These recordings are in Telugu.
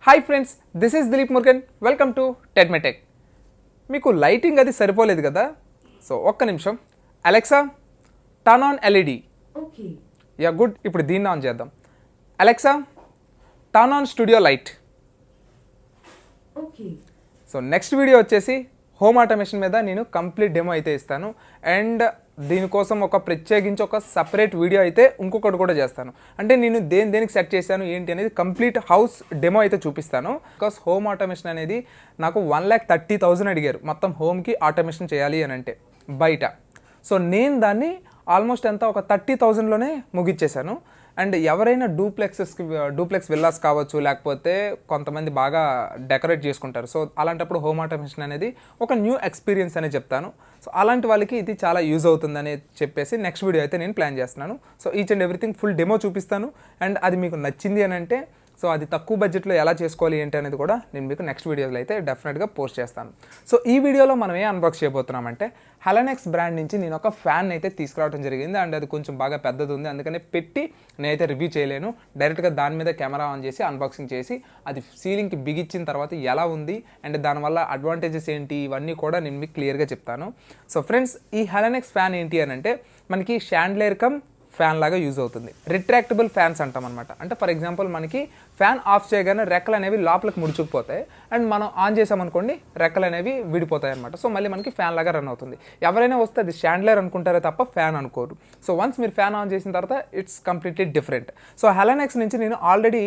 Hi friends, this is Dilip Murugan. Welcome to Techmetech. మీకు లైటింగ్ అది సరిపోలేదు కదా, సో ఒక్క నిమిషం. Alexa, turn on LED. Okay. Ya good. ఇప్పుడు దీన్ని ఆన్ చేద్దాం. Alexa, turn on studio light. Okay. So next video వచ్చేసి హోమ్ ఆటోమేషన్ మీద నేను కంప్లీట్ డెమో అయితే ఇస్తాను. అండ్ దీనికోసం ప్రత్యేకించి ఒక సపరేట్ వీడియో అయితే ఇంకొకటి కూడా చేస్తాను. అంటే నేను దేనికి సెట్ చేశాను ఏంటి అనేది కంప్లీట్ హౌస్ డెమో అయితే చూపిస్తాను. బికాస్ హోమ్ ఆటోమేషన్ అనేది నాకు 1,30,000 అడిగారు మొత్తం హోమ్కి ఆటోమేషన్ చేయాలి అని అంటే బయట. సో నేను దాన్ని ఆల్మోస్ట్ ఒక 30,000లోనే ముగిచ్చేసాను. అండ్ ఎవరైనా డూప్లెక్స్ విల్లాస్ కావచ్చు, లేకపోతే కొంతమంది బాగా డెకరేట్ చేసుకుంటారు. సో అలాంటప్పుడు హోమ్ ఆటోమేషన్ అనేది ఒక న్యూ ఎక్స్పీరియన్స్ అనే చెప్తాను. సో అలాంటి వాళ్ళకి ఇది చాలా యూజ్ అవుతుందని చెప్పేసి నెక్స్ట్ వీడియో అయితే నేను ప్లాన్ చేస్తున్నాను. So each and everything full demo చూపిస్తాను. అండ్ అది మీకు నచ్చింది అని అంటే సో అది తక్కువ బడ్జెట్లో ఎలా చేసుకోవాలి ఏంటి అనేది కూడా నేను మీకు నెక్స్ట్ వీడియోలో అయితే డెఫినెట్గా పోస్ట్ చేస్తాను. సో ఈ వీడియోలో మనం అన్బాక్స్ చేయబోతున్నామంటే హెలనెక్స్ బ్రాండ్ నుంచి నేను ఒక ఫ్యాన్ అయితే తీసుకురావడం జరిగింది. అండ్ అది కొంచెం బాగా పెద్దది ఉంది, అందుకనే పెట్టి నేనైతే రివ్యూ చేయలేను. డైరెక్ట్గా దాని మీద కెమెరా ఆన్ చేసి అన్బాక్సింగ్ చేసి అది సీలింగ్కి బిగించిన తర్వాత ఎలా ఉంది అండ్ దానివల్ల అడ్వాంటేజెస్ ఏంటి ఇవన్నీ కూడా నేను మీకు క్లియర్గా చెప్తాను. సో ఫ్రెండ్స్, ఈ హెలనెక్స్ ఫ్యాన్ ఏంటి అని అంటే మనకి షాండ్లియర్ కమ్ ఫ్యాన్ లాగా యూజ్ అవుతుంది. రిట్రాక్టబుల్ ఫ్యాన్స్ అంటాం అనమాట. అంటే ఫర్ ఎగ్జాంపుల్ మనకి ఫ్యాన్ ఆఫ్ చేయగానే రెక్కలు అనేవి లోపలికి ముడుచుకుపోతాయి. అండ్ మనం ఆన్ చేసామనుకోండి రెక్కలు అనేవి విడిపోతాయి అనమాట. సో మళ్ళీ మనకి ఫ్యాన్ లాగా రన్ అవుతుంది. ఎవరైనా వస్తే అది షాండ్లియర్ అనుకుంటారే తప్ప ఫ్యాన్ అనుకోరు. సో వన్స్ మీరు ఫ్యాన్ ఆన్ చేసిన తర్వాత ఇట్స్ కంప్లీట్లీ డిఫరెంట్. సో హెలనెక్స్ నుంచి నేను ఆల్రెడీ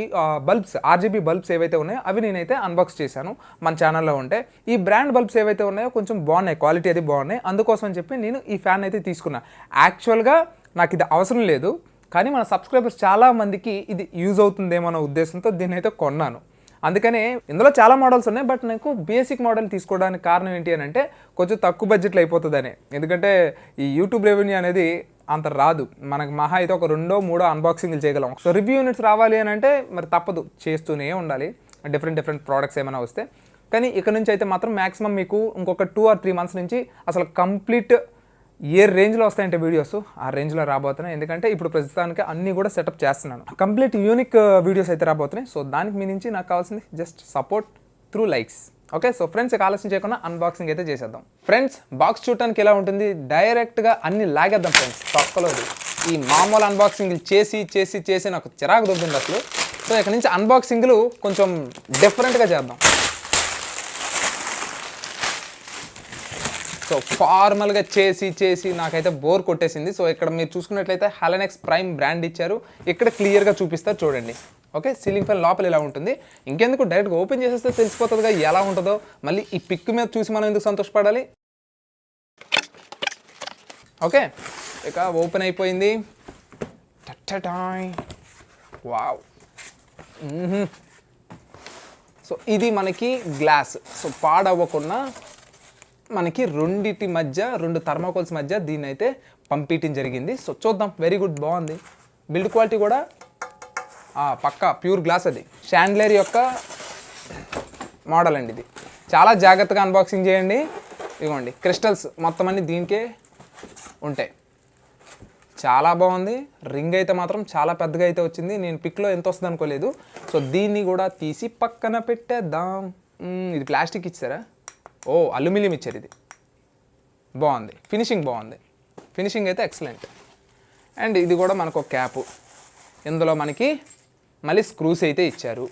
RGB బల్బ్స్ ఏవైతే ఉన్నాయో అవి నేనైతే అన్బాక్స్ చేశాను మన ఛానల్లో ఉంటే. ఈ బ్రాండ్ బల్బ్స్ ఏవైతే ఉన్నాయో కొంచెం బాగున్నాయి, క్వాలిటీ అది బాగున్నాయి. అందుకోసం అని చెప్పి నేను ఈ ఫ్యాన్ అయితే తీసుకున్నా. యాక్చువల్గా నాకు ఇది అవసరం లేదు, కానీ మన సబ్స్క్రైబర్స్ చాలామందికి ఇది యూజ్ అవుతుందేమో అన్న ఉద్దేశంతో దీన్ని అయితే కొన్నాను. అందుకనే ఇందులో చాలా మోడల్స్ ఉన్నాయి, బట్ నాకు బేసిక్ మోడల్ తీసుకోవడానికి కారణం ఏంటి అని అంటే కొంచెం తక్కువ బడ్జెట్లో అయిపోతుందని. ఎందుకంటే ఈ యూట్యూబ్ రెవెన్యూ అనేది అంత రాదు మనకు. మహా అయితే ఒక 2-3 అన్బాక్సింగ్లు చేయగలం. సో రివ్యూ యూనిట్స్ రావాలి అని అంటే మరి తప్పదు, చేస్తూనే ఉండాలి డిఫరెంట్ ప్రోడక్ట్స్ ఏమైనా వస్తే. కానీ ఇక్కడ నుంచి అయితే మాత్రం మ్యాక్సిమం మీకు ఇంకొక 2 or 3 months నుంచి అసలు కంప్లీట్ ఏ రేంజ్లో వస్తాయంటే వీడియోస్ ఆ రేంజ్లో రాబోతున్నాయి. ఎందుకంటే ఇప్పుడు ప్రస్తుతానికి అన్నీ కూడా సెటప్ చేస్తున్నాను. కంప్లీట్ యూనిక్ వీడియోస్ అయితే రాబోతున్నాయి. సో దానికి మీ నుంచి నాకు కావాల్సింది just support through likes. Okay. So friends, ఇక ఆలస్యం చేయకుండా అన్బాక్సింగ్ అయితే చేసేద్దాం. ఫ్రెండ్స్, బాక్స్ చూడటానికి ఎలా ఉంటుంది, డైరెక్ట్గా అన్ని లాగేద్దాం ఫ్రెండ్స్. తొక్కలోది ఈ మామూలు అన్బాక్సింగ్లు చేసి నాకు చిరాకు దొరుకుతుంది అసలు. సో ఇక్కడ నుంచి అన్బాక్సింగ్లు కొంచెం డిఫరెంట్గా చేద్దాం. సో ఫార్మల్గా చేసి నాకైతే బోర్ కొట్టేసింది. సో ఇక్కడ మీరు చూసుకున్నట్లయితే హెలనెక్స్ ప్రైమ్ బ్రాండ్ ఇచ్చారు. ఇక్కడ క్లియర్గా చూపిస్తారు చూడండి. ఓకే, సీలింగ్ ఫ్యాన్ లోపల ఇలా ఉంటుంది. ఇంకెందుకు డైరెక్ట్గా ఓపెన్ చేసేస్తే తెలిసిపోతుందిగా ఎలా ఉంటుందో. మళ్ళీ ఈ పిక్ మీద చూసి మనం ఎందుకు సంతోషపడాలి. ఓకే, ఇక ఓపెన్ అయిపోయింది. వావ్. సో ఇది మనకి గ్లాస్. సో పాడవ్వకుండా మనకి రెండు థర్మాకోల్స్ మధ్య దీన్ని అయితే పంపించడం జరిగింది. సో చూద్దాం. వెరీ గుడ్, బాగుంది. బిల్డ్ క్వాలిటీ కూడా పక్కా ప్యూర్ గ్లాస్. అది షాండ్లియర్ యొక్క మోడల్ అండి. ఇది చాలా జాగ్రత్తగా అన్బాక్సింగ్ చేయండి. ఇదిగోండి, క్రిస్టల్స్ మొత్తం అన్ని దీనికే ఉంటాయి. చాలా బాగుంది. రింగ్ అయితే మాత్రం చాలా పెద్దగా అయితే వచ్చింది. నేను పిక్లో ఎంత వస్తుంది అనుకోలేదు. సో దీన్ని కూడా తీసి పక్కన పెట్టేద్దాం. ఇది ప్లాస్టిక్ ఇచ్చారా? అల్యూమినియం ఇచ్చారు. ఇది బాగుంది. ఫినిషింగ్ అయితే ఎక్సలెంట్. అండ్ ఇది కూడా మనకు ఒక క్యాపు. ఇందులో మనకి మళ్ళీ స్క్రూస్ అయితే ఇచ్చారు.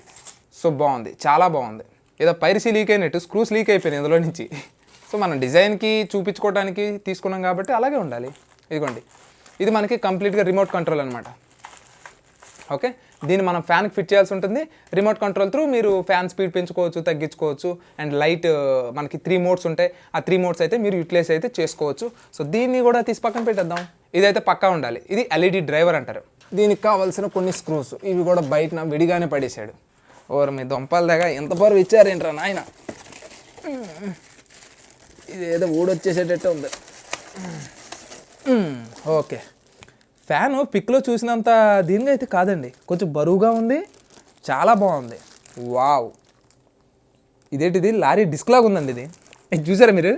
సో బాగుంది, చాలా బాగుంది. ఏదో పైరసీ లీక్ అయినట్టు స్క్రూస్ లీక్ అయిపోయినాయి ఇందులో నుంచి. సో మనం డిజైన్కి చూపించుకోవడానికి తీసుకున్నాం కాబట్టి అలాగే ఉండాలి. ఇదిగోండి, ఇది మనకి కంప్లీట్గా రిమోట్ కంట్రోల్ అనమాట. ఓకే, దీన్ని మనం ఫ్యాన్కి ఫిట్ చేయాల్సి ఉంటుంది. రిమోట్ కంట్రోల్ త్రూ మీరు ఫ్యాన్ స్పీడ్ పెంచుకోవచ్చు, తగ్గించుకోవచ్చు. అండ్ లైట్ మనకి 3 మోడ్స్ ఉంటాయి. ఆ 3 మోడ్స్ అయితే మీరు యూటిలైజ్ అయితే చేసుకోవచ్చు. సో దీన్ని కూడా తీసి పక్కన పెట్టేద్దాం. ఇదైతే పక్కా ఉండాలి. ఇది LED డ్రైవర్ అంటారు. దీనికి కావాల్సిన కొన్ని స్క్రూస్ ఇవి కూడా బయటన విడిగానే పడేశాడు. మీ దొంపల దగ్గర ఎంత బరువు ఇచ్చారేంట్రా నాయన. ఇది ఏదో ఊడొచ్చేసేటట్టు ఉంది. ఓకే, ఫ్యాను పిక్లో చూసినంత దీనిగా అయితే కాదండి, కొంచెం బరువుగా ఉంది. చాలా బాగుంది. వావ్, ఇదేంటిది లారీ డిస్క్ లాగా ఉందండి. ఇది చూసారా మీరు?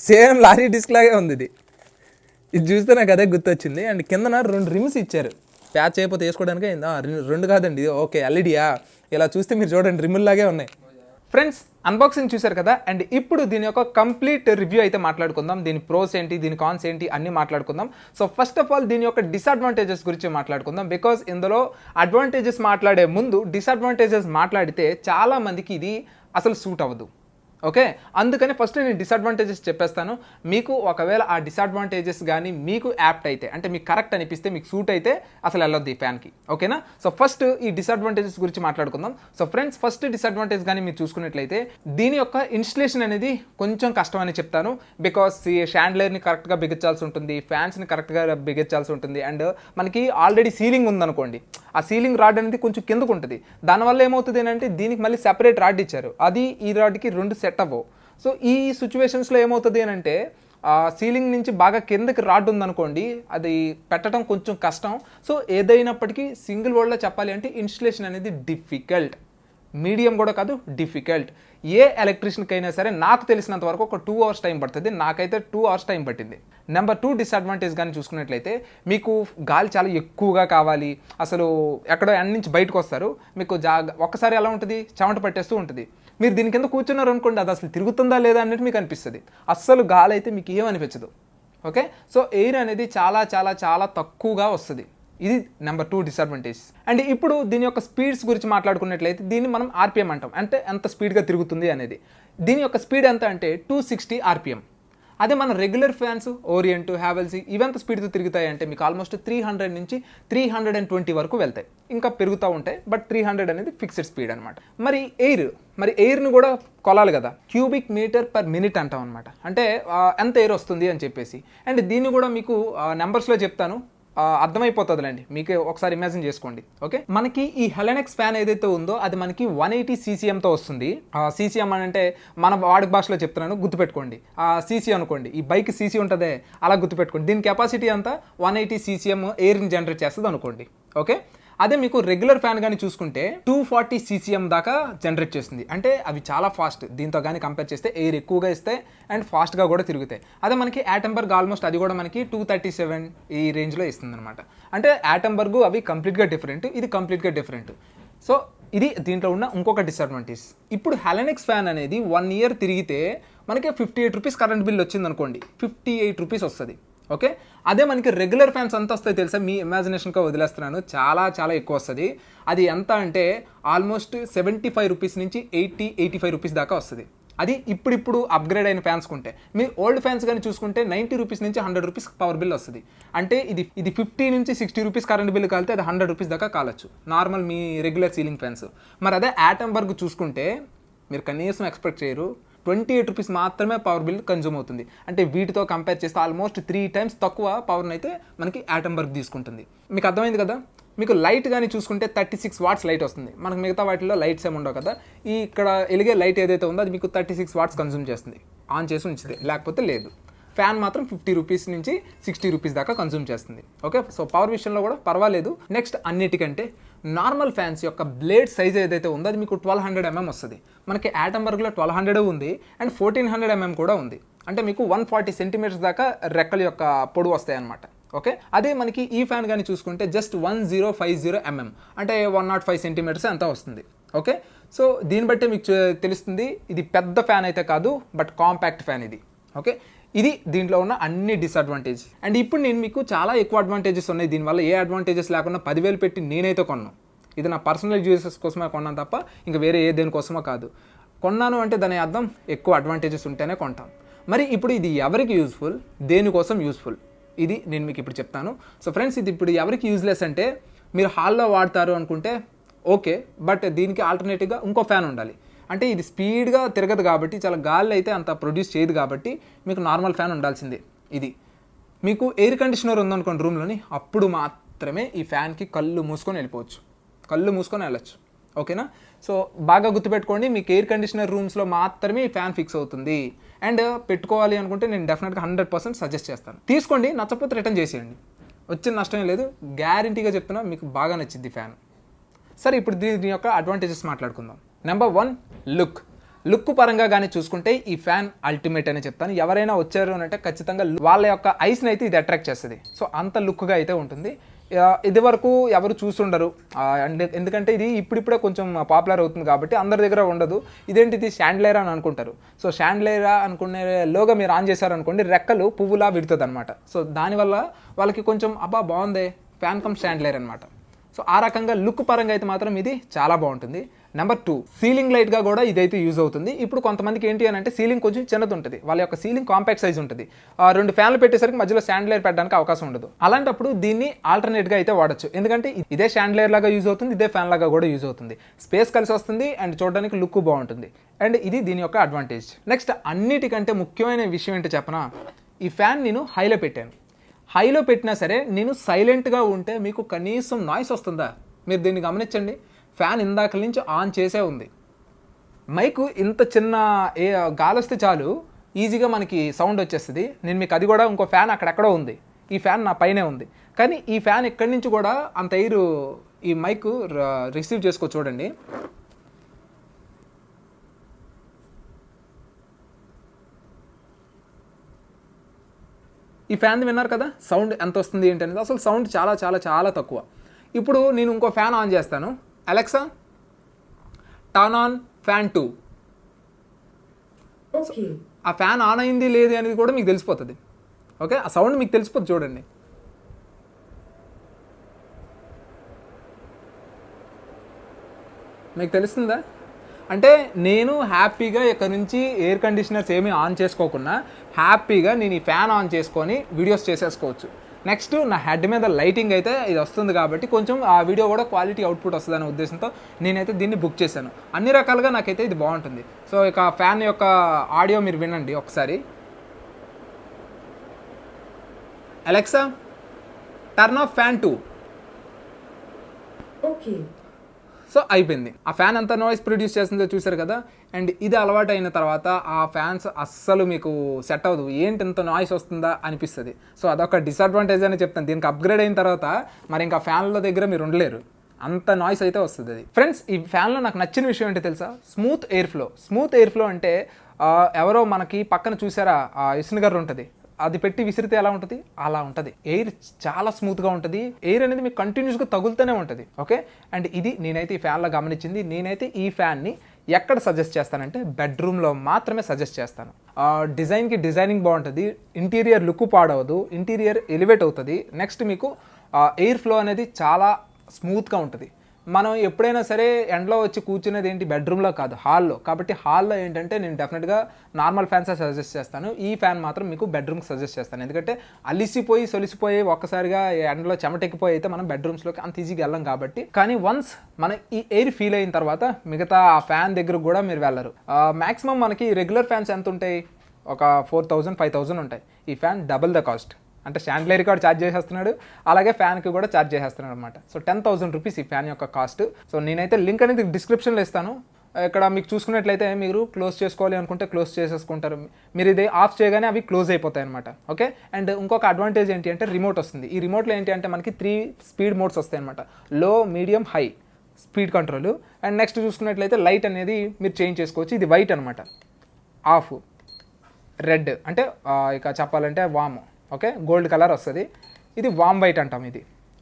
సేమ్ లారీ డిస్క్ లాగే ఉంది. ఇది చూస్తే నాకు అదే గుర్తొచ్చింది. అండ్ కిందన 2 రిమ్స్ ఇచ్చారు. ప్యాచ్ అయిపోతే వేసుకోవడానికి. 2 కాదండి, ఓకే ఎల్ఈడియా. ఇలా చూస్తే మీరు చూడండి రిమ్ముల్లాగే ఉన్నాయి. ఫ్రెండ్స్, అన్బాక్సింగ్ చూశారు కదా, అండ్ ఇప్పుడు దీని యొక్క కంప్లీట్ రివ్యూ అయితే మాట్లాడుకుందాం. దీని ప్రోస్ ఏంటి, దీని కాన్స్ ఏంటి అన్నీ మాట్లాడుకుందాం. సో ఫస్ట్ ఆఫ్ ఆల్ దీని యొక్క డిసడ్వాంటేజెస్ గురించి మాట్లాడుకుందాం. బికాస్ ఇందులో అడ్వాంటేజెస్ మాట్లాడే ముందు డిసడ్వాంటేజెస్ మాట్లాడితే చాలా మందికి ఇది అసలు సూట్ అవ్వదు. ఓకే, అందుకని ఫస్ట్ నేను డిసడ్వాంటేజెస్ చెప్పేస్తాను. మీకు ఒకవేళ ఆ డిసడ్వాంటేజెస్ కానీ మీకు యాప్ట్ అయితే, అంటే మీకు కరెక్ట్ అనిపిస్తే, మీకు సూట్ అయితే అసలు వెళ్ళొద్దు ఈ ఫ్యాన్కి. ఓకేనా? సో ఫస్ట్ ఈ డిసడ్వాంటేజెస్ గురించి మాట్లాడుకుందాం. సో ఫ్రెండ్స్, ఫస్ట్ డిసడ్వాంటేజ్ కానీ మీరు చూసుకున్నట్లయితే దీని యొక్క ఇన్స్టలేషన్ అనేది కొంచెం కష్టం అని చెప్తాను. బికాస్ ఈ షాండ్లైర్ని కరెక్ట్గా బిగించాల్సి ఉంటుంది, ఫ్యాన్స్ని కరెక్ట్గా బిగించాల్సి ఉంటుంది, అండ్ మనకి ఆల్రెడీ సీలింగ్ ఉందనుకోండి, ఆ సీలింగ్ రాడ్ అనేది కొంచెం కిందకు ఉంటుంది. దానివల్ల ఏమవుతుంది అంటే దీనికి మళ్ళీ సెపరేట్ రాడ్ ఇచ్చారు, అది ఈ రాడ్కి రెండు సెట్ అవ్వవు. సో ఈ సిచ్యువేషన్స్లో ఏమవుతుంది అని అంటే సీలింగ్ నుంచి బాగా కిందకి రాడ్ ఉందనుకోండి, అది పెట్టడం కొంచెం కష్టం. సో ఏదైనప్పటికీ సింగిల్ వర్డ్లో చెప్పాలి అంటే ఇన్స్టలేషన్ అనేది డిఫికల్ట్. మీడియం కూడా కాదు, డిఫికల్ట్. ఏ ఎలక్ట్రీషియన్కి అయినా సరే నాకు తెలిసినంత వరకు ఒక 2 hours టైం పడుతుంది. నాకైతే 2 hours టైం పట్టింది. నెంబర్ 2 డిసడ్వాంటేజ్ కానీ చూసుకున్నట్లయితే మీకు గాలి చాలా ఎక్కువగా కావాలి, అసలు ఎక్కడో ఎండ్ నుంచి బయటకు వస్తారు, మీకు ఒక్కసారి ఎలా ఉంటుంది, చెమట పట్టేస్తూ ఉంటుంది. మీరు దీని కింద కూర్చున్నారు అనుకోండి, అది అసలు తిరుగుతుందా లేదా అన్నట్టు మీకు అనిపిస్తుంది. అస్సలు గాలి అయితే మీకు ఏమనిపించదు. ఓకే, సో ఎయిర్ అనేది చాలా చాలా చాలా తక్కువగా వస్తుంది. ఇది నెంబర్ 2 డిసడ్వాంటేజ్. అండ్ ఇప్పుడు దీని యొక్క స్పీడ్స్ గురించి మాట్లాడుకున్నట్లయితే దీన్ని మనం ఆర్పిఎం అంటాం, అంటే ఎంత స్పీడ్గా తిరుగుతుంది అనేది. దీని యొక్క స్పీడ్ ఎంత అంటే 260 ఆర్పిఎం. అదే మన రెగ్యులర్ ఫ్యాన్స్ ఓరియంట్, హ్యావెల్స్ ఇవంత స్పీడ్తో తిరుగుతాయి అంటే మీకు ఆల్మోస్ట్ 300 నుంచి 320 వరకు వెళ్తాయి. ఇంకా పెరుగుతూ ఉంటాయి, బట్ 300 అనేది ఫిక్స్డ్ స్పీడ్ అనమాట. మరి ఎయిర్ని కూడా కొలాలి కదా, క్యూబిక్ మీటర్ పర్ మినిట్ అంటాం అనమాట. అంటే ఎంత ఎయిర్ వస్తుంది అని చెప్పేసి. అండ్ దీన్ని కూడా మీకు నెంబర్స్లో చెప్తాను, అర్థమైపోతుందిలేండి, మీకు ఒకసారి ఇమాజిన్ చేసుకోండి. ఓకే, మనకి ఈ హెలెనెక్స్ ఫ్యాన్ ఏదైతే ఉందో అది మనకి 180 CCMతో వస్తుంది. CCM అని అంటే మన వాడుక భాషలో చెప్తున్నాను, గుర్తుపెట్టుకోండి. CC అనుకోండి, ఈ బైక్ CC ఉంటుందే, అలా గుర్తుపెట్టుకోండి. దీని కెపాసిటీ అంతా 180 CCM ఎయిర్ని జనరేట్ చేస్తుంది అనుకోండి. ఓకే, అదే మీకు రెగ్యులర్ ఫ్యాన్ కానీ చూసుకుంటే 240 CCM దాకా జనరేట్ చేస్తుంది. అంటే అవి చాలా ఫాస్ట్, దీంతో కానీ కంపేర్ చేస్తే ఎయిర్ ఎక్కువగా ఇస్తాయి అండ్ ఫాస్ట్గా కూడా తిరుగుతాయి. అదే మనకి యాటంబర్గ్ ఆల్మోస్ట్ అది కూడా మనకి 237 ఈ రేంజ్లో ఇస్తుంది అనమాట. అంటే యాటంబర్గ్ అవి కంప్లీట్గా డిఫరెంట్, ఇది కంప్లీట్గా డిఫరెంట్. సో ఇది దీంట్లో ఉన్న ఇంకొక డిసడ్వాంటేజ్. ఇప్పుడు హెలెనెక్స్ ఫ్యాన్ అనేది 1 year తిరిగితే మనకి 58 రూపీస్ కరెంట్ బిల్ వచ్చింది అనుకోండి, 58 రూపీస్ వస్తుంది. ఓకే, అదే మనకి రెగ్యులర్ ఫ్యాన్స్ ఎంత వస్తాయి తెలుసా, మీ ఇమాజినేషన్గా వదిలేస్తున్నాను, చాలా చాలా ఎక్కువ వస్తుంది. అది ఎంత అంటే ఆల్మోస్ట్ 75 రూపీస్ నుంచి 80-85 రూపీస్ దాకా వస్తుంది. అది ఇప్పుడు అప్గ్రేడ్ అయిన ఫ్యాన్స్ కొంటే. మీ ఓల్డ్ ఫ్యాన్స్ కానీ చూసుకుంటే 90 రూపీస్ నుంచి 100 రూపీస్ పవర్ బిల్ వస్తుంది. అంటే ఇది 50 నుంచి 60 రూపీస్ కరెంట్ బిల్ కాలితే అది 100 రూపీస్ దాకా కాలచ్చు, నార్మల్ మీ రెగ్యులర్ సీలింగ్ ఫ్యాన్స్. మరి అదే యాటంబర్గ్ చూసుకుంటే మీరు కనీసం ఎక్స్పెక్ట్ చేయరు, 28 రూపీస్ మాత్రమే పవర్ బిల్ కన్జ్యూమ్ అవుతుంది. అంటే వీటితో కంపేర్ చేస్తే ఆల్మోస్ట్ 3 times తక్కువ పవర్ని అయితే మనకి యాటంబర్గ్ తీసుకుంటుంది. మీకు అర్థమైంది కదా. మీకు లైట్ కానీ చూసుకుంటే 36 watts లైట్ వస్తుంది. మనకు మిగతా వాటిలో లైట్స్ ఏమి ఉండవు కదా, ఈ ఇక్కడ వెలిగే లైట్ ఏదైతే ఉందో అది మీకు 36 watts కన్జ్యూమ్ చేస్తుంది, ఆన్ చేసి ఉంచితే, లేకపోతే లేదు. ఫ్యాన్ మాత్రం 50 రూపీస్ నుంచి 60 రూపీస్ దాకా కన్జ్యూమ్ చేస్తుంది. ఓకే, సో పవర్ విషయంలో కూడా పర్వాలేదు. నెక్స్ట్, అన్నిటికంటే నార్మల్ ఫ్యాన్స్ యొక్క బ్లేడ్ సైజ్ ఏదైతే ఉందో అది మీకు 1200 mm వస్తుంది. మనకి యాటంబర్గ్లో 1200 ఉంది అండ్ 1400 mm కూడా ఉంది. అంటే మీకు 140 centimeters దాకా రెక్కల యొక్క పొడవు వస్తాయి అన్నమాట. ఓకే, అదే మనకి ఈ ఫ్యాన్ కానీ చూసుకుంటే జస్ట్ 1050 mm, అంటే 105 centimeters అంతా వస్తుంది. ఓకే, సో దీన్ని బట్టే మీకు తెలుస్తుంది ఇది పెద్ద ఫ్యాన్ అయితే కాదు, బట్ కాంపాక్ట్ ఫ్యాన్ ఇది. ఓకే, ఇది దీంట్లో ఉన్న అన్ని డిసడ్వాంటేజ్. అండ్ ఇప్పుడు నేను మీకు చాలా ఎక్కువ అడ్వాంటేజెస్ ఉన్నాయి, దీనివల్ల ఏ అడ్వాంటేజెస్ లేకుండా 10,000 పెట్టి నేనైతే కొన్నాను. ఇది నా పర్సనల్ యూజెస్ కోసమే కొన్నాను తప్ప ఇంకా వేరే ఏ దేనికోసమో కాదు. కొన్నాను అంటే దాని అర్థం ఎక్కువ అడ్వాంటేజెస్ ఉంటేనే కొంటాం. మరి ఇప్పుడు ఇది ఎవరికి యూజ్ఫుల్, దేనికోసం యూజ్ఫుల్, ఇది నేను మీకు ఇప్పుడు చెప్తాను. సో ఫ్రెండ్స్, ఇది ఇప్పుడు ఎవరికి యూజ్లెస్ అంటే మీరు హాల్లో వాడతారు అనుకుంటే ఓకే, బట్ దీనికి ఆల్టర్నేటివ్గా ఇంకో ఫ్యాన్ ఉండాలి. అంటే ఇది స్పీడ్గా తిరగదు కాబట్టి, చాలా గాలి అయితే అంత ప్రొడ్యూస్ చేయదు కాబట్టి మీకు నార్మల్ ఫ్యాన్ ఉండాల్సిందే. ఇది మీకు ఎయిర్ కండిషనర్ ఉందనుకోండి రూమ్లోని, అప్పుడు మాత్రమే ఈ ఫ్యాన్కి కళ్ళు మూసుకొని వెళ్ళిపోవచ్చు, కళ్ళు మూసుకొని వెళ్ళచ్చు. ఓకేనా, సో బాగా గుర్తుపెట్టుకోండి, మీకు ఎయిర్ కండిషనర్ రూమ్స్లో మాత్రమే ఈ ఫ్యాన్ ఫిక్స్ అవుతుంది. అండ్ పెట్టుకోవాలి అనుకుంటే నేను డెఫినెట్గా 100% సజెస్ట్ చేస్తాను. తీసుకోండి, నచ్చకపోతే రిటర్న్ చేసేయండి, వచ్చిన నష్టమే లేదు, గ్యారంటీగా చెప్తున్నా మీకు బాగా నచ్చింది ఫ్యాన్. సరే, ఇప్పుడు దీని యొక్క అడ్వాంటేజెస్ మాట్లాడుకుందాం. నెంబర్ 1, లుక్ పరంగా కానీ చూసుకుంటే ఈ ఫ్యాన్ అల్టిమేట్ అని చెప్తాను. ఎవరైనా వచ్చారు అని అంటే ఖచ్చితంగా వాళ్ళ యొక్క ఐస్ని అయితే ఇది అట్రాక్ట్ చేస్తుంది. సో అంత లుక్గా అయితే ఉంటుంది. ఇది వరకు ఎవరు చూసుండరు అండ్ ఎందుకంటే ఇది ఇప్పుడిప్పుడే కొంచెం పాపులర్ అవుతుంది కాబట్టి అందరి దగ్గర ఉండదు. ఇదేంటిది షాండ్లేరా అని అనుకుంటారు. సో షాండ్లేరా అనుకునే లోగా మీరు ఆన్ చేశారనుకోండి రెక్కలు పువ్వులా విడుతుంది అనమాట. సో దానివల్ల వాళ్ళకి కొంచెం అబ్బా బాగుంది ఫ్యాన్ కమ్ షాండ్లేర్ అనమాట. సో ఆ రకంగా లుక్ పరంగా అయితే మాత్రం ఇది చాలా బాగుంటుంది. నెంబర్ 2, సీలింగ్ లైట్గా కూడా ఇదైతే యూజ్ అవుతుంది. ఇప్పుడు కొంతమందికి ఏంటి అని అంటే సీలింగ్ కొంచెం చిన్నది ఉంటుంది, వాళ్ళ యొక్క సీలింగ్ కాంపాక్ట్ సైజ్ ఉంటుంది, 2 ఫ్యాన్లు పెట్టేసరికి మధ్యలో షాండ్లేర్ పెట్టడానికి అవకాశం ఉండదు. అలాంటప్పుడు దీన్ని ఆల్టర్నేట్గా అయితే వాడచ్చు. ఎందుకంటే ఇదే షాండ్లేర్ లాగా యూజ్ అవుతుంది, ఇదే ఫ్యాన్ లాగా కూడా యూజ్ అవుతుంది. స్పేస్ కలిసి వస్తుంది అండ్ చూడడానికి లుక్ బాగుంటుంది. అండ్ ఇది దీని యొక్క అడ్వాంటేజ్. నెక్స్ట్ అన్నిటికంటే ముఖ్యమైన విషయం ఏంటో చెప్పనా, ఈ ఫ్యాన్ నేను హైలో పెట్టాను. హైలో పెట్టినా సరే నేను సైలెంట్గా ఉంటే మీకు కనీసం నాయిస్ వస్తుందా? మీరు దీన్ని గమనించండి. ఫ్యాన్ ఇందాక నుంచి ఆన్ చేసే ఉంది. మైకు ఇంత చిన్న గాలి వస్తే చాలు ఈజీగా మనకి సౌండ్ వచ్చేస్తుంది. నేను మీకు అది కూడా ఇంకో ఫ్యాన్ అక్కడెక్కడో ఉంది, ఈ ఫ్యాన్ నా పైనే ఉంది, కానీ ఈ ఫ్యాన్ ఇక్కడి నుంచి కూడా అంత ఎయిర్ ఈ మైకు రిసీవ్ చేసుకో. చూడండి, ఈ ఫ్యాన్ విన్నారు కదా సౌండ్ ఎంత వస్తుంది ఏంటి అనేది. అసలు సౌండ్ చాలా చాలా చాలా తక్కువ. ఇప్పుడు నేను ఇంకో ఫ్యాన్ ఆన్ చేస్తాను. Alexa turn on fan 2. ఆ ఫ్యాన్ ఆన్ అయింది లేదు అనేది కూడా మీకు తెలిసిపోతుంది. ఓకే, ఆ సౌండ్ మీకు తెలిసిపోతుంది. చూడండి, మీకు తెలుస్తుందా? అంటే నేను హ్యాపీగా ఇక్కడ నుంచి ఎయిర్ కండిషనర్స్ ఏమీ ఆన్ చేసుకోకుండా హ్యాపీగా నేను ఈ ఫ్యాన్ ఆన్ చేసుకొని వీడియోస్ చేసేసుకోవచ్చు. నెక్స్ట్ నా హెడ్ మీద లైటింగ్ అయితే ఇది వస్తుంది కాబట్టి కొంచెం ఆ వీడియో కూడా క్వాలిటీ అవుట్పుట్ వస్తుంది అనే ఉద్దేశంతో నేనైతే దీన్ని బుక్ చేశాను. అన్ని రకాలుగా నాకైతే ఇది బాగుంటుంది. సో ఇక ఫ్యాన్ యొక్క ఆడియో మీరు వినండి ఒకసారి. Alexa turn off fan 2. Okay, so అయిపోయింది. ఆ ఫ్యాన్ అంతా నాయిస్ ప్రొడ్యూస్ చేస్తుందో చూసారు కదా. అండ్ ఇది అలవాటు అయిన తర్వాత ఆ ఫ్యాన్స్ అస్సలు మీకు సెట్ అవ్వదు. ఏంటి ఇంత నాయిస్ వస్తుందా అనిపిస్తుంది. సో అదొక డిసడ్వాంటేజ్ అని చెప్తాను. దీనికి అప్గ్రేడ్ అయిన తర్వాత మరి ఇంకా ఫ్యాన్ల దగ్గర మీరు ఉండలేరు, అంత నాయిస్ అయితే వస్తుంది అది. ఫ్రెండ్స్, ఈ ఫ్యాన్లో నాకు నచ్చిన విషయం ఏంటి తెలుసా, smooth air flow. Smooth air flow అంటే ఎవరో మనకి పక్కన చూసారా ఇసునగర్ ఉంటుంది, అది పెట్టి విసిరితే ఎలా ఉంటుంది అలా ఉంటుంది. ఎయిర్ చాలా స్మూత్గా ఉంటుంది. ఎయిర్ అనేది మీకు కంటిన్యూస్గా తగులుతూనే ఉంటుంది. ఓకే, అండ్ ఇది నేనైతే ఈ ఫ్యాన్లో గమనించింది. నేనైతే ఈ ఫ్యాన్ని ఎక్కడ సజెస్ట్ చేస్తానంటే బెడ్రూమ్లో మాత్రమే సజెస్ట్ చేస్తాను. డిజైనింగ్ బాగుంటుంది, ఇంటీరియర్ లుక్ పాడవదు, ఇంటీరియర్ ఎలివేట్ అవుతుంది. నెక్స్ట్ మీకు ఎయిర్ ఫ్లో అనేది చాలా స్మూత్గా ఉంటుంది. మనం ఎప్పుడైనా సరే ఎండలో వచ్చి కూర్చునేది ఏంటి బెడ్రూమ్లో కాదు, హాల్లో. కాబట్టి హాల్లో ఏంటంటే నేను డెఫినెట్గా నార్మల్ ఫ్యాన్సే సజెస్ట్ చేస్తాను. ఈ ఫ్యాన్ మాత్రం మీకు బెడ్రూమ్కి సజెస్ట్ చేస్తాను. ఎందుకంటే అలిసిపోయి సొలిసిపోయి ఒక్కసారిగా ఎండలో చెమటెక్కిపోయి అయితే మనం బెడ్రూమ్స్లోకి అంత ఈజీగా వెళ్ళాం కాబట్టి. కానీ వన్స్ మన ఈ ఎయిర్ ఫీల్ అయిన తర్వాత మిగతా ఆ ఫ్యాన్ దగ్గరకు కూడా మీరు వెళ్ళరు. మ్యాక్సిమం మనకి రెగ్యులర్ ఫ్యాన్స్ ఎంత ఉంటాయి, ఒక 4000 5000 ఉంటాయి. ఈ ఫ్యాన్ డబుల్ ద కాస్ట్. అంటే షాండ్లేర్ కూడా ఛార్జ్ చేసేస్తున్నాడు, అలాగే ఫ్యాన్కి కూడా ఛార్జ్ చేసేస్తున్నాడు అనమాట. సో 10,000 రూపీస్ ఈ ఫ్యాన్ యొక్క కాస్ట్. సో నేనైతే లింక్ అనేది డిస్క్రిప్షన్లో ఇస్తాను. ఇక్కడ మీకు చూసుకున్నట్లయితే మీరు క్లోజ్ చేసుకోవాలి అనుకుంటే క్లోజ్ చేసేసుకుంటారు. మీరు ఇది ఆఫ్ చేయగానే అవి క్లోజ్ అయిపోతాయి అనమాట. ఓకే, అండ్ ఇంకొక అడ్వాంటేజ్ ఏంటి అంటే రిమోట్ వస్తుంది. ఈ రిమోట్లో ఏంటి అంటే మనకి 3 స్పీడ్ మోడ్స్ వస్తాయి అనమాట, లో, medium, high speed control. And next చూసుకున్నట్లయితే లైట్ అనేది మీరు చేంజ్ చేసుకోవచ్చు. ఇది వైట్ అనమాట, ఆఫ్, రెడ్ అంటే ఇక చెప్పాలంటే వామ్. ఓకే, గోల్డ్ కలర్ వస్తుంది. ఇది వామ్ వైట్ అంటాం ఇది.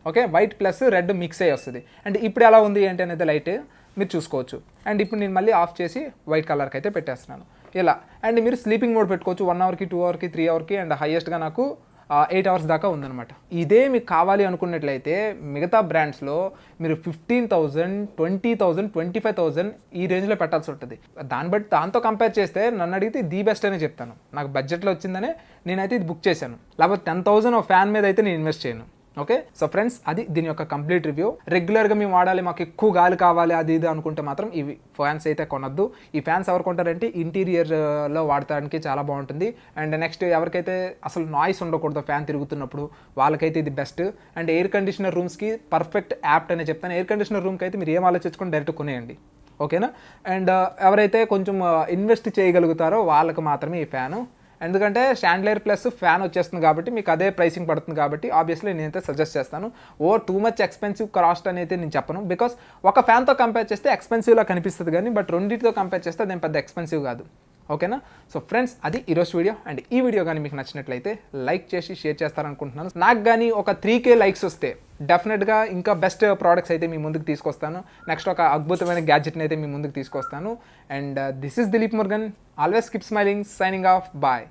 Okay, white plus red mix అయ్యి వస్తుంది. అండ్ ఇప్పుడు ఎలా ఉంది ఏంటి అనేది లైట్ మీరు చూసుకోవచ్చు. అండ్ ఇప్పుడు నేను మళ్ళీ ఆఫ్ చేసి వైట్ కలర్కి అయితే పెట్టేస్తున్నాను ఇలా. అండ్ మీరు స్లీపింగ్ మోడ్ పెట్టుకోవచ్చు, 1 అవర్కి, 2 అవర్కి, 3 అవర్కి, అండ్ హైయెస్ట్గా నాకు 8 అవర్స్ దాకా ఉందన్నమాట. ఇదే మీకు కావాలి అనుకున్నట్లయితే మిగతా బ్రాండ్స్లో మీరు 15,000, 20,000, 25,000 ఈ రేంజ్లో పెట్టాల్సి ఉంటుంది. దాంతో కంపేర్ చేస్తే నన్ను అడిగితే ది బెస్ట్ అనే చెప్తాను. నాకు బడ్జెట్లో వచ్చిందనే నేనైతే ఇది బుక్ చేశాను. లేకపోతే 10,000 ఫ్యాన్ మీద అయితే నేను ఇన్వెస్ట్ చేయను. ఓకే, సో ఫ్రెండ్స్, అది దీని యొక్క కంప్లీట్ రివ్యూ. రెగ్యులర్గా మేము వాడాలి, మాకు ఎక్కువ గాలి కావాలి అది ఇది అనుకుంటే మాత్రం ఇవి ఫ్యాన్స్ అయితే కొనొద్దు. ఈ ఫ్యాన్స్ ఎవరు కొంటారంటే ఇంటీరియర్లో వాడటానికి చాలా బాగుంటుంది. అండ్ నెక్స్ట్ ఎవరికైతే అసలు నాయిస్ ఉండకూడదు ఫ్యాన్ తిరుగుతున్నప్పుడు వాళ్ళకైతే ఇది బెస్ట్. అండ్ ఎయిర్ కండిషనర్ రూమ్స్కి పర్ఫెక్ట్ యాప్ట్ అనే చెప్తాను. ఎయిర్ కండిషనర్ రూమ్కి అయితే మీరు ఏం ఆలోచించుకొని డైరెక్ట్ కొనేయండి. ఓకేనా, అండ్ ఎవరైతే కొంచెం ఇన్వెస్ట్ చేయగలుగుతారో వాళ్ళకి మాత్రమే ఈ ఫ్యాను. ఎందుకంటే షాండ్లేర్ ప్లస్ ఫ్యాన్ వచ్చేస్తుంది కాబట్టి మీకు అదే ప్రైసింగ్ పడుతుంది కాబట్టి ఆబ్వియస్లీ నేనైతే సజెస్ట్ చేస్తాను. టూ మచ్ ఎక్స్పెన్సివ్ కాస్ట్ అని అయితే నేను చెప్పను. బికాస్ ఒక ఫ్యాన్తో కంపేర్ చేస్తే ఎక్స్పెన్సివ్లా కనిపిస్తుంది కానీ బట్ రెండింటితో కంపేర్ చేస్తే అదేం పెద్ద ఎక్స్పెన్సివ్ కాదు. ఓకేనా? సో ఫ్రెండ్స్, అది ఈరోజు వీడియో. అండ్ ఈ వీడియో కానీ మీకు నచ్చినట్లయితే లైక్ చేసి షేర్ చేస్తారనుకుంటున్నాను. నాకు కానీ ఒక 3K లైక్స్ వస్తే డెఫినెట్గా ఇంకా బెస్ట్ ప్రోడక్ట్స్ అయితే మీ ముందుకు తీసుకొస్తాను. నెక్స్ట్ ఒక అద్భుతమైన గ్యాడ్జెట్ని అయితే మీ ముందుకు తీసుకొస్తాను. And this is Dileep Murugan, always keep smiling, signing off, bye.